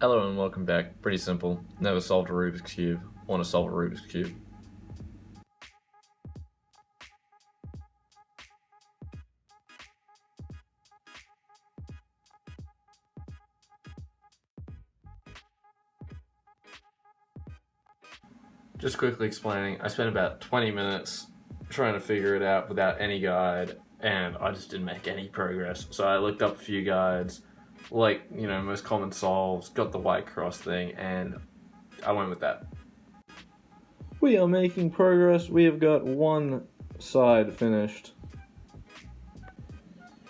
Hello and welcome back. Pretty simple. Never solved a Rubik's Cube. Want to solve a Rubik's Cube. Just quickly explaining, I spent about 20 minutes trying to figure it out without any guide, and I just didn't make any progress. So I looked up a few guides, like, most common solves, got the white cross thing, and I went with that. We are making progress. We have got one side finished.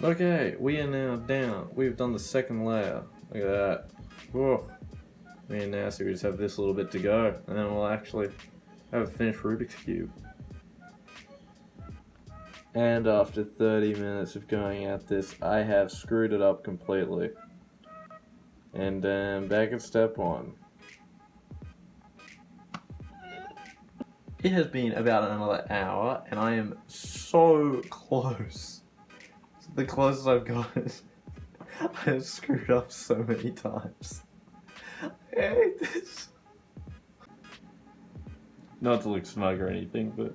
Okay, we are now down. We've done the second layer. Look at that. Whoa. And now so we just have this little bit to go, and then we'll actually have a finished Rubik's Cube. And after 30 minutes of going at this, I have screwed it up completely. And back at step one. It has been about another hour, and I am so close. The closest I've got is I have screwed up so many times. I hate this. Not to look smug or anything, but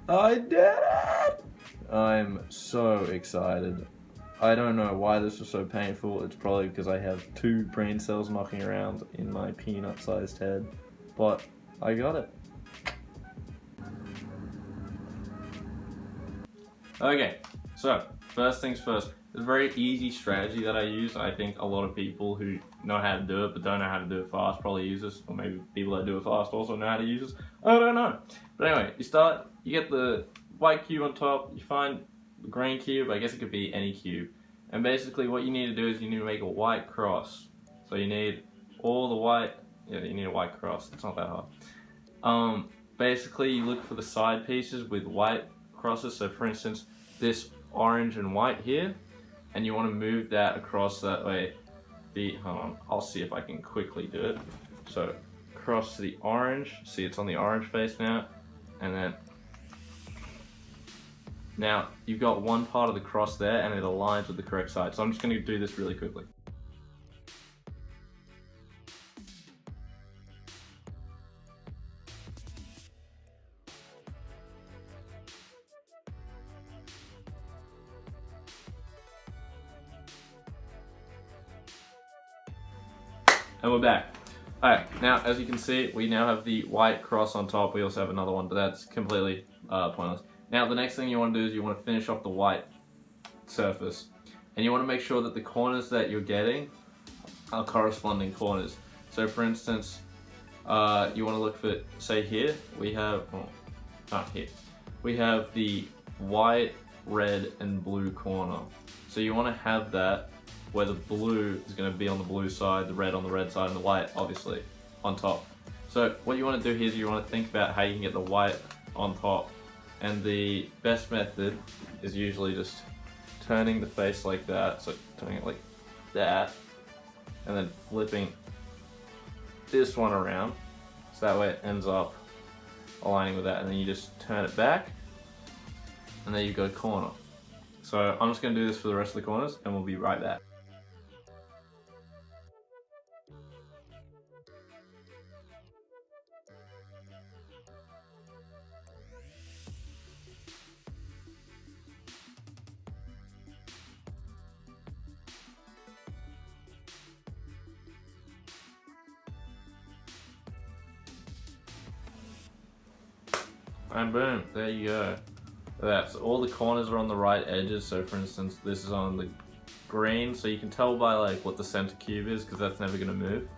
I did it! I'm so excited. I don't know why this was so painful. It's probably because I have 2 brain cells knocking around in my peanut-sized head, but I got it. Okay, so first things first. It's a very easy strategy that I use. I think a lot of people who know how to do it but don't know how to do it fast probably use this, or maybe people that do it fast also know how to use this. I don't know. But anyway, you get the white cube on top, you find the green cube, I guess it could be any cube. And basically what you need to do is you need to make a white cross. So you need all the white, you need a white cross, it's not that hard. Basically you look for the side pieces with white crosses. So for instance, this orange and white here, and you want to move that across that way. Hold on, I'll see if I can quickly do it. So cross to the orange, see it's on the orange face now, and then now you've got one part of the cross there and it aligns with the correct side. So I'm just going to do this really quickly. And we're back. Alright, now as you can see, we now have the white cross on top. We also have another one, but that's completely pointless. Now the next thing you want to do is you want to finish off the white surface. And you want to make sure that the corners that you're getting are corresponding corners. So for instance, you want to look for, say here, we have, here. We have the white, red, and blue corner. So you want to have that where the blue is going to be on the blue side, the red on the red side, and the white obviously on top. So what you want to do here is you want to think about how you can get the white on top, and the best method is usually just turning the face like that, so turning it like that, and then flipping this one around, so that way it ends up aligning with that, and then you just turn it back, and there you go, corner. So I'm just going to do this for the rest of the corners, and we'll be right back. And boom, there you go. So all the corners are on the right edges. So for instance, this is on the green, so you can tell by like what the center cube is, because that's never going to move.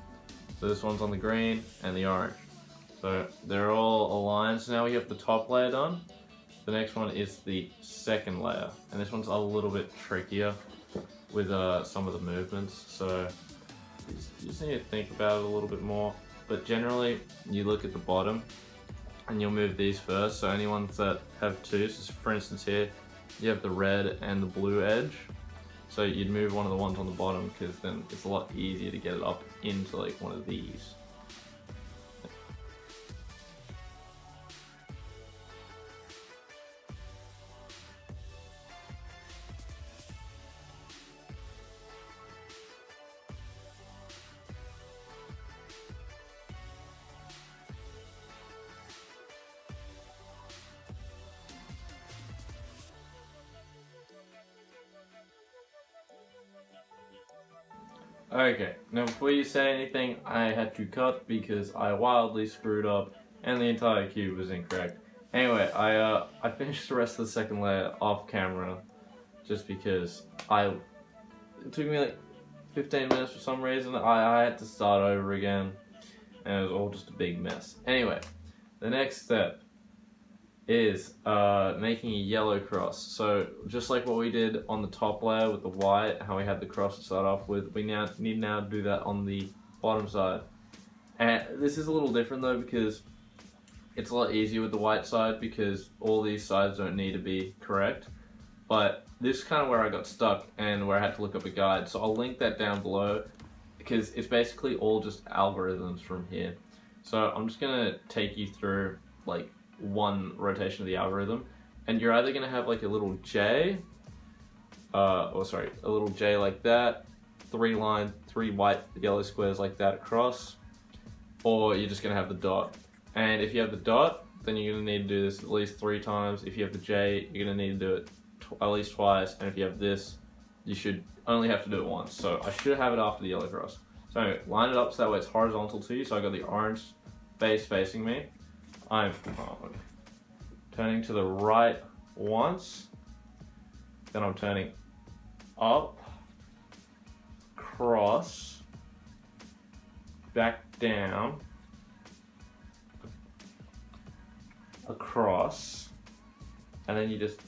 So this one's on the green and the orange. So they're all aligned. So now we have the top layer done. The next one is the second layer, and this one's a little bit trickier with some of the movements. So you just need to think about it a little bit more. But generally, you look at the bottom, and you'll move these first. So any ones that have 2, so for instance here, you have the red and the blue edge. So you'd move one of the ones on the bottom, because then it's a lot easier to get it up into like one of these. Okay, now before you say anything, I had to cut because I wildly screwed up and the entire cube was incorrect. Anyway, I finished the rest of the second layer off camera just because it took me like 15 minutes for some reason. I had to start over again and it was all just a big mess. Anyway, the next step is making a yellow cross. So just like what we did on the top layer with the white, how we had the cross to start off with, we need to do that on the bottom side. And this is a little different though because it's a lot easier with the white side because all these sides don't need to be correct. But this is kind of where I got stuck and where I had to look up a guide. So I'll link that down below because it's basically all just algorithms from here. So I'm just gonna take you through like one rotation of the algorithm, and you're either gonna have like a little J, a little J like that, three white, yellow squares like that across, or you're just gonna have the dot. And if you have the dot, then you're gonna need to do this at least 3 times. If you have the J, you're gonna need to do it at least twice, and if you have this, you should only have to do it once. So I should have it after the yellow cross. So anyway, line it up so that way it's horizontal to you. So I got the orange face facing me. I'm turning to the right once, then I'm turning up, cross, back down, across, and then you just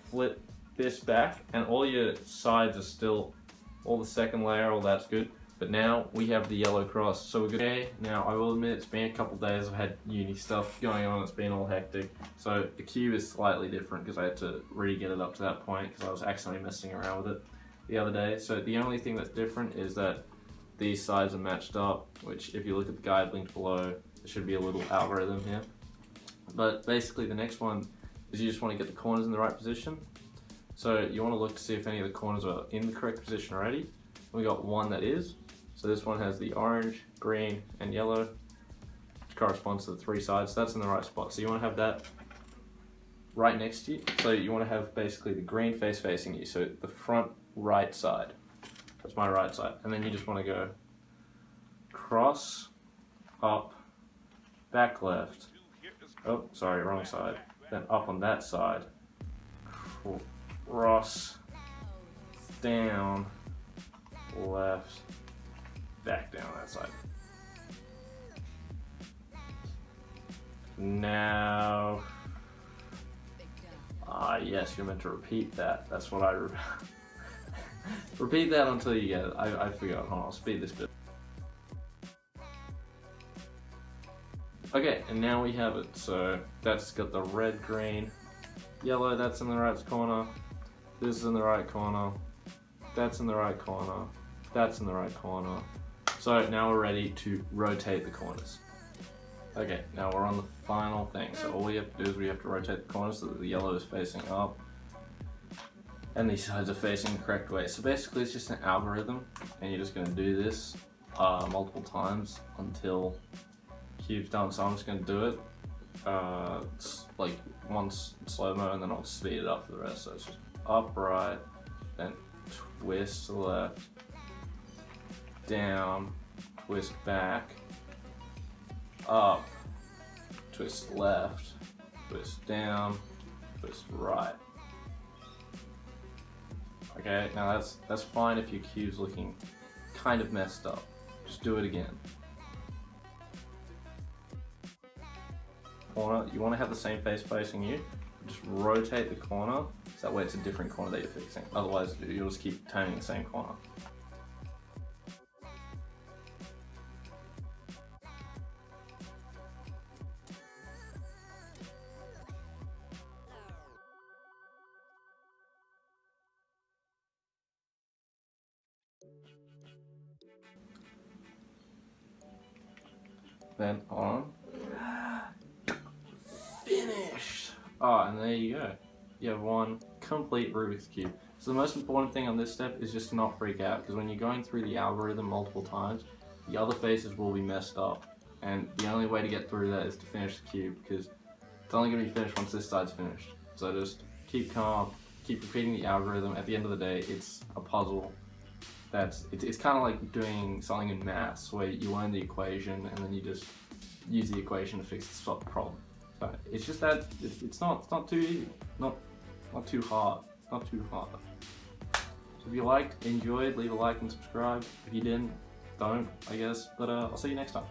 flip this back, and all your sides are still, all the second layer, all that's good. But now we have the yellow cross, so we're good. Okay, now I will admit it's been a couple days. I've had uni stuff going on. It's been all hectic. So the cube is slightly different because I had to really get it up to that point because I was accidentally messing around with it the other day. So the only thing that's different is that these sides are matched up, which if you look at the guide linked below, there should be a little algorithm here. But basically the next one is you just want to get the corners in the right position. So you want to look to see if any of the corners are in the correct position already. We got one that is. So this one has the orange, green, and yellow, which corresponds to the 3 sides. So that's in the right spot. So you want to have that right next to you. So you want to have basically the green face facing you. So the front right side. That's my right side. And then you just want to go cross, up, back left. Oh, sorry, wrong side. Then up on that side. Cross, down, left, back down that side. Now, yes, you're meant to repeat that. That's what I repeat that until you get it. I forgot. Hold on, I'll speed this bit. Okay, and now we have it. So that's got the red, green, yellow. That's in the right corner. This is in the right corner. That's in the right corner. That's in the right corner. So now we're ready to rotate the corners. Okay, now we're on the final thing. So all we have to do is we have to rotate the corners so that the yellow is facing up and these sides are facing the correct way. So basically it's just an algorithm and you're just gonna do this multiple times until the cube's done. So I'm just gonna do it like once in slow-mo and then I'll speed it up for the rest. So it's just up, right, then twist to the left, down, twist back, up, twist left, twist down, twist right. Okay, now that's fine if your cube's looking kind of messed up. Just do it again. Corner, you want to have the same face facing you. Just rotate the corner so that way it's a different corner that you're fixing. Otherwise, you'll just keep turning the same corner. Then on. Finished! Oh, and there you go. You have one complete Rubik's Cube. So the most important thing on this step is just to not freak out, because when you're going through the algorithm multiple times, the other faces will be messed up. And the only way to get through that is to finish the cube, because it's only going to be finished once this side's finished. So just keep calm, keep repeating the algorithm. At the end of the day, it's a puzzle. it's kind of like doing something in maths where you learn the equation and then you just use the equation to fix the problem. So it's just that it's not too easy, not too hard, not too hard. So if you liked, enjoyed, leave a like and subscribe. If you didn't, don't, I guess. But I'll see you next time.